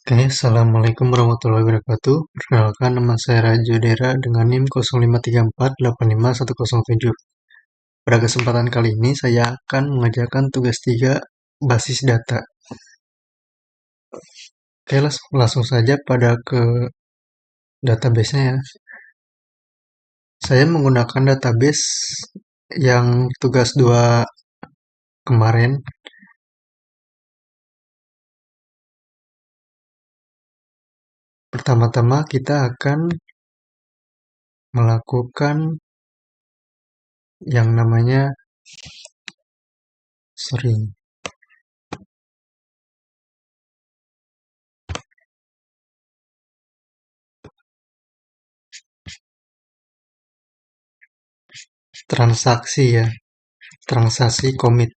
Oke, Assalamualaikum warahmatullahi wabarakatuh. Perkenalkan, nama saya Raju Dera dengan NIM 0534851107. Pada kesempatan kali ini, saya akan mengerjakan tugas 3 basis data. Oke, langsung saja pada ke database-nya ya. Saya menggunakan database yang tugas 2 kemarin. Pertama-tama kita akan melakukan yang namanya transaksi ya, transaksi commit.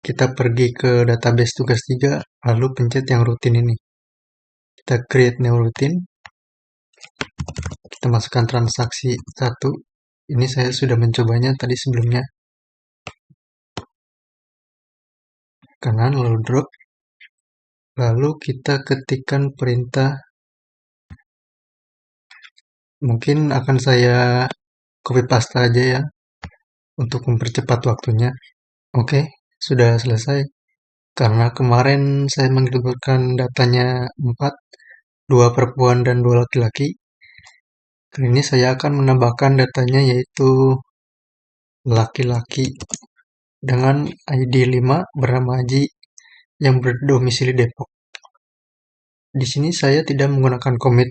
Kita pergi ke database tugas 3, lalu pencet yang rutin ini. Kita create new routine. Kita masukkan transaksi 1. Ini saya sudah mencobanya tadi sebelumnya. Kanan, lalu drop. Lalu kita ketikkan perintah. Mungkin akan saya copy paste aja ya, untuk mempercepat waktunya. Oke, sudah selesai. Karena kemarin saya menginputkan datanya 4, 2 perempuan dan 2 laki-laki. Kali ini saya akan menambahkan datanya yaitu laki-laki dengan ID 5 bernama Haji yang berdomisili Depok. Di sini saya tidak menggunakan commit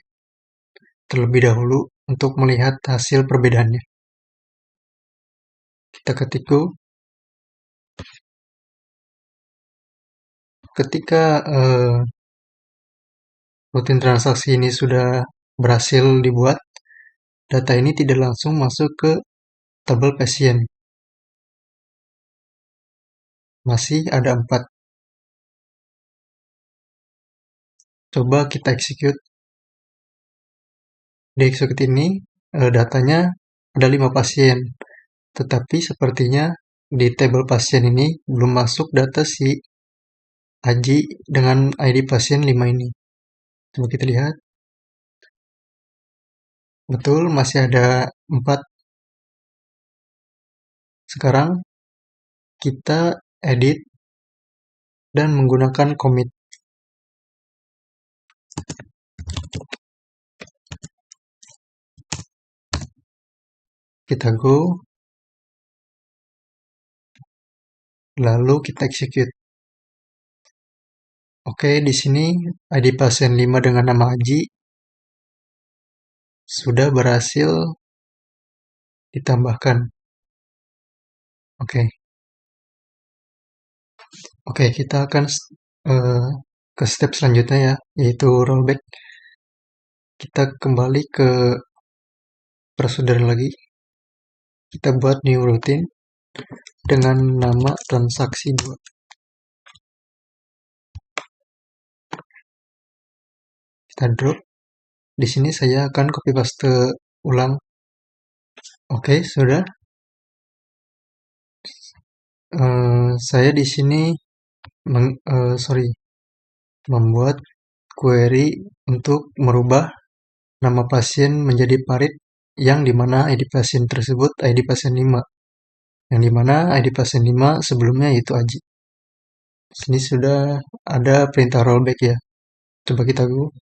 terlebih dahulu untuk melihat hasil perbedaannya. Kita ketik go. Ketika rutin transaksi ini sudah berhasil dibuat, data ini tidak langsung masuk ke tabel pasien. Masih ada 4. Coba kita execute. Di execute ini datanya ada 5 pasien. Tetapi sepertinya di tabel pasien ini belum masuk data si Haji dengan ID pasien 5 ini. Coba kita lihat. Betul, masih ada 4. Sekarang kita edit dan menggunakan commit. Kita go. Lalu kita execute. Oke, di sini ID pasien 5 dengan nama Haji sudah berhasil ditambahkan. Oke. Oke, kita akan ke step selanjutnya ya, yaitu rollback. Kita kembali ke prosedur lagi. Kita buat new routine dengan nama transaksi 2. Kita drop. Di sini saya akan copy paste ulang. Oke, sudah. Saya di sini membuat query untuk merubah nama pasien menjadi Parit, yang dimana ID pasien tersebut ID pasien 5, yang dimana ID pasien 5 sebelumnya itu Aji. Sini sudah ada perintah rollback ya. Coba kita go.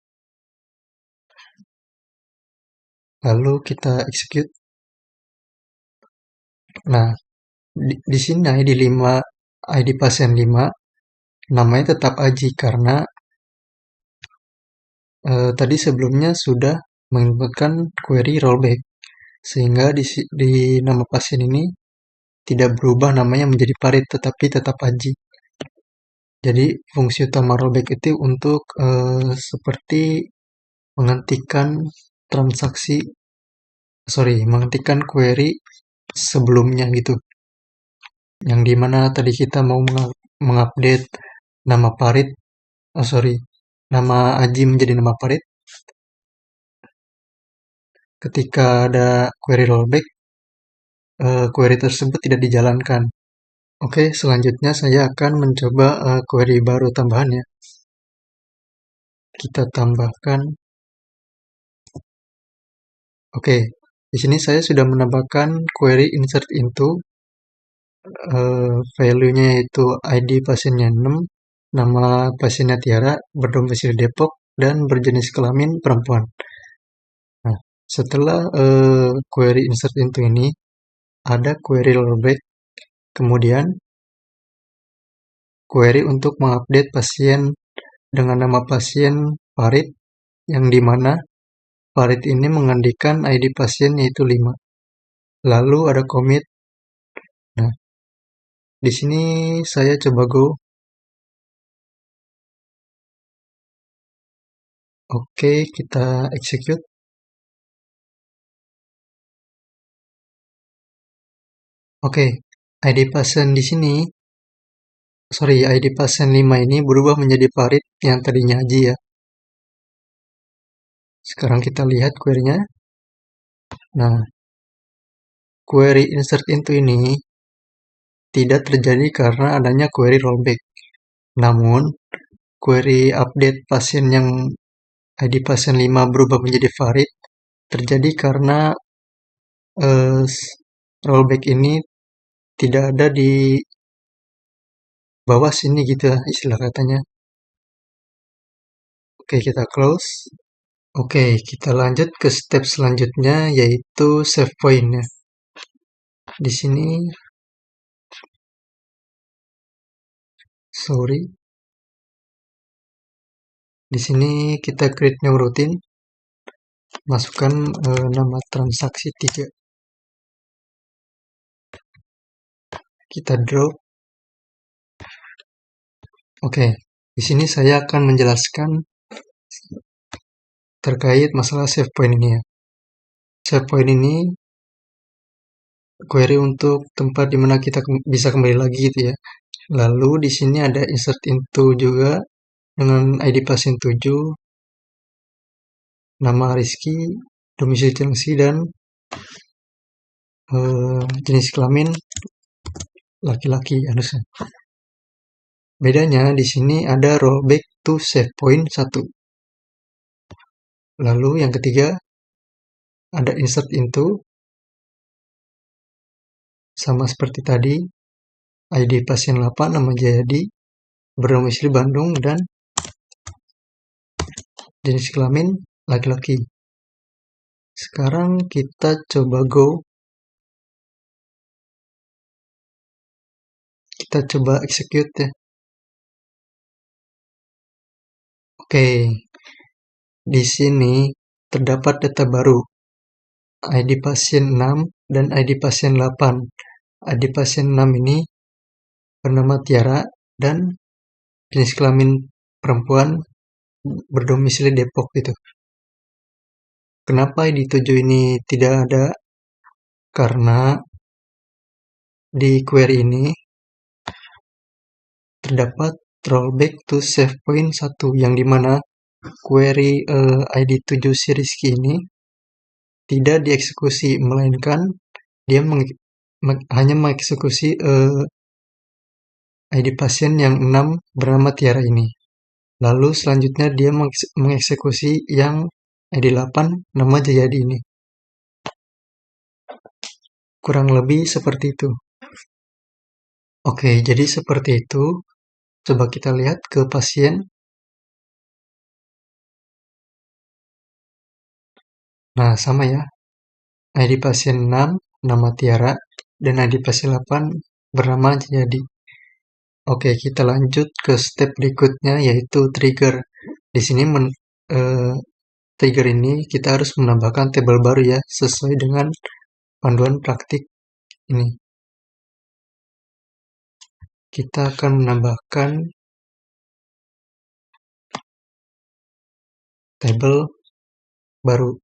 Lalu kita execute. Nah, di sini ID pasien 5 namanya tetap Aji karena tadi sebelumnya sudah menginputkan query rollback, sehingga di nama pasien ini tidak berubah namanya menjadi Parit, tetapi tetap Aji. Jadi fungsi utama rollback itu untuk seperti menghentikan menghentikan query sebelumnya gitu. Yang dimana tadi kita mau mengupdate nama Parit, nama Aji menjadi nama Parit. Ketika ada query rollback, query tersebut tidak dijalankan. Oke, selanjutnya saya akan mencoba query baru tambahan ya. kita tambahkan. Oke, di sini saya sudah menambahkan query insert into, value-nya yaitu ID pasiennya 6, nama pasiennya Tiara, berdomisili Depok, dan berjenis kelamin perempuan. Nah, setelah query insert into ini, ada query rollback, kemudian query untuk mengupdate pasien dengan nama pasien Farid, yang dimana Farid ini menggantikan ID pasien yaitu 5. Lalu ada commit. Nah, di sini saya coba go. Oke, kita execute. Oke, ID pasien di sini, ID pasien 5 ini berubah menjadi Farid yang tadinya Haji ya. Sekarang kita lihat query-nya. Nah, query insert into ini tidak terjadi karena adanya query rollback. Namun, query update pasien yang ID pasien 5 berubah menjadi Farid terjadi karena rollback ini tidak ada di bawah sini gitu ya istilah katanya. Oke, kita close. Oke, kita lanjut ke step selanjutnya yaitu save point ya. Di sini, di sini kita create new routine, masukkan nama transaksi 3. Kita drop. Oke, di sini saya akan menjelaskan terkait masalah save point ini ya. Save point ini query untuk tempat dimana kita bisa kembali lagi gitu ya. Lalu di sini ada insert into juga dengan ID pasien 7, nama Rizky, domisili Cilengsi, dan jenis kelamin laki-laki harusnya. Bedanya di sini ada rollback to save point 1. Lalu yang ketiga ada insert into, sama seperti tadi, ID pasien 8 nama Jayadi, berdomisili Bandung, dan jenis kelamin laki-laki. Sekarang kita coba go. Kita coba execute ya. Oke. Di sini terdapat data baru. ID pasien 6 dan ID pasien 8. ID pasien 6 ini bernama Tiara dan jenis kelamin perempuan, berdomisili Depok gitu. Kenapa ID 7 ini tidak ada? Karena di query ini terdapat rollback to save point 1, yang dimana query ID 7 si Rizky ini tidak dieksekusi, melainkan dia hanya mengeksekusi ID pasien yang 6 bernama Tiara ini. Lalu selanjutnya dia mengeksekusi yang ID 8 nama Jayadi ini. Kurang lebih seperti itu. Oke, jadi seperti itu. Coba kita lihat ke pasien. Nah, sama ya. ID pasien 6 nama Tiara dan ID pasien 8 bernama Jayadi. Oke, kita lanjut ke step berikutnya yaitu trigger. Di sini trigger ini kita harus menambahkan tabel baru ya, sesuai dengan panduan praktik ini. Kita akan menambahkan tabel baru.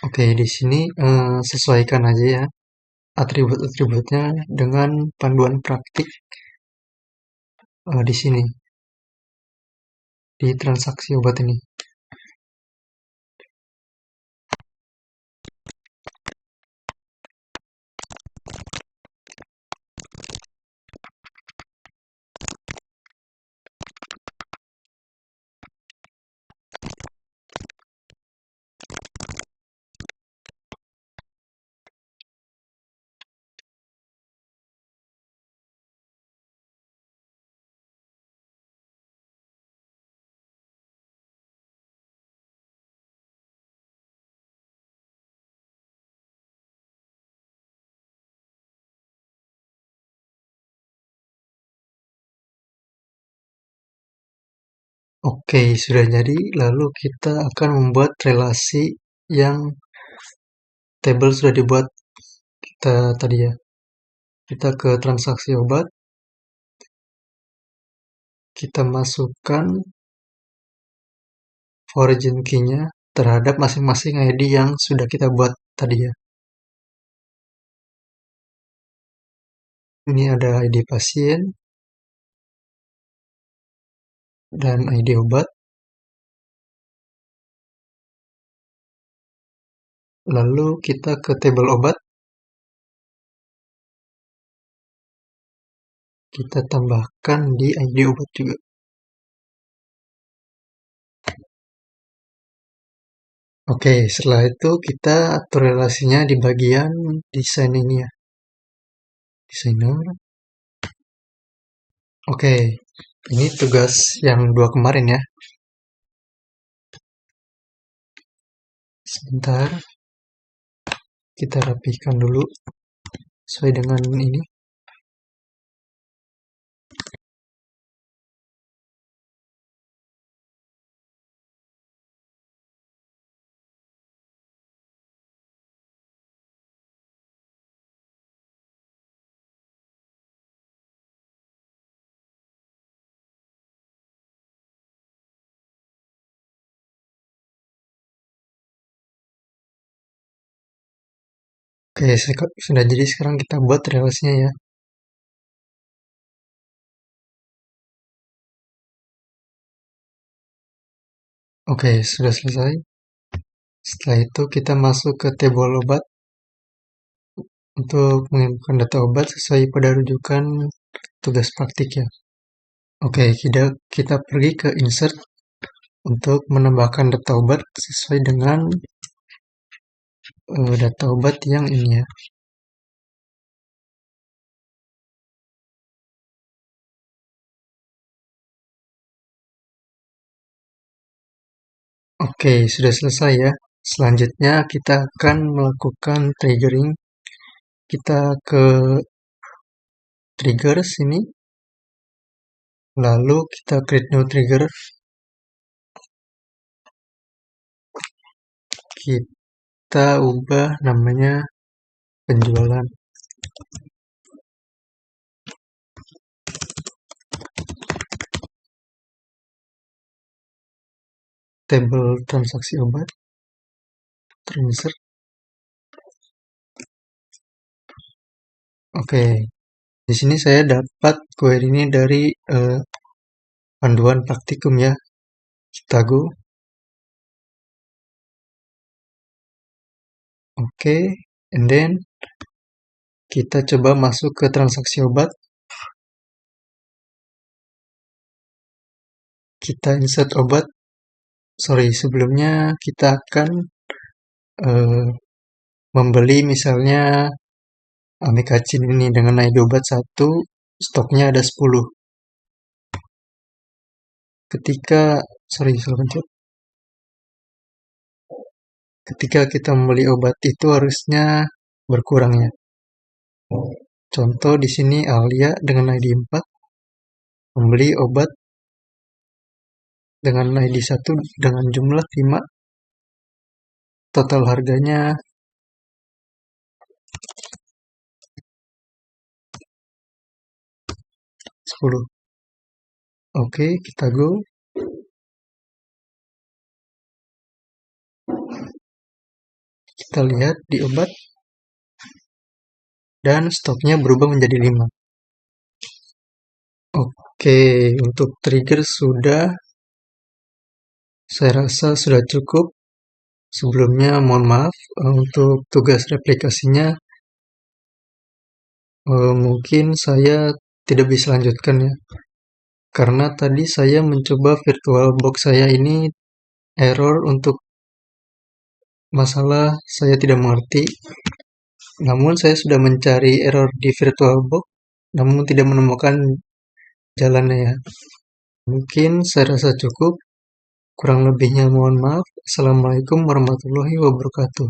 Oke, di sini sesuaikan aja ya atribut-atributnya dengan panduan praktik di sini di transaksi obat ini. Oke, sudah jadi. Lalu kita akan membuat relasi yang tabel sudah dibuat kita tadi ya. Kita ke transaksi obat, kita masukkan origin key-nya terhadap masing-masing ID yang sudah kita buat tadi ya. Ini ada ID pasien dan ID obat. Lalu kita ke tabel obat, kita tambahkan di ID obat juga. Oke, setelah itu kita atur relasinya di bagian desain ini ya. Desainer. Oke, ini tugas yang 2 kemarin ya. Sebentar, kita rapihkan dulu sesuai dengan ini. Oke, sudah jadi sekarang kita buat relasinya ya. Oke, sudah selesai. Setelah itu kita masuk ke tabel obat untuk menginputkan data obat sesuai pada rujukan tugas praktik ya. Oke, kita pergi ke insert untuk menambahkan data obat sesuai dengan data obat yang ini ya. Oke, sudah selesai ya. Selanjutnya kita akan melakukan triggering. Kita ke trigger sini, lalu kita create new trigger. Kita ubah namanya penjualan. Tabel transaksi obat, insert. Oke, di sini saya dapat query ini dari panduan praktikum ya. Kita go. Oke, and then kita coba masuk ke transaksi obat. Kita insert obat. Sorry, sebelumnya kita akan membeli misalnya amikacin ini dengan ID obat 1, stoknya ada 10. Ketika kita membeli obat itu harusnya berkurang ya. Contoh di sini Alia dengan ID 4 membeli obat dengan ID 1 dengan jumlah 5. Total harganya 10. Oke, kita go. Kita lihat di obat dan stoknya berubah menjadi 5. Oke, untuk trigger sudah, saya rasa sudah cukup. Sebelumnya mohon maaf untuk tugas replikasinya mungkin saya tidak bisa lanjutkan ya. Karena tadi saya mencoba VirtualBox saya ini error untuk masalah saya tidak mengerti. Namun saya sudah mencari error di VirtualBox namun tidak menemukan jalannya ya. Mungkin saya rasa cukup. Kurang lebihnya mohon maaf. Assalamualaikum warahmatullahi wabarakatuh.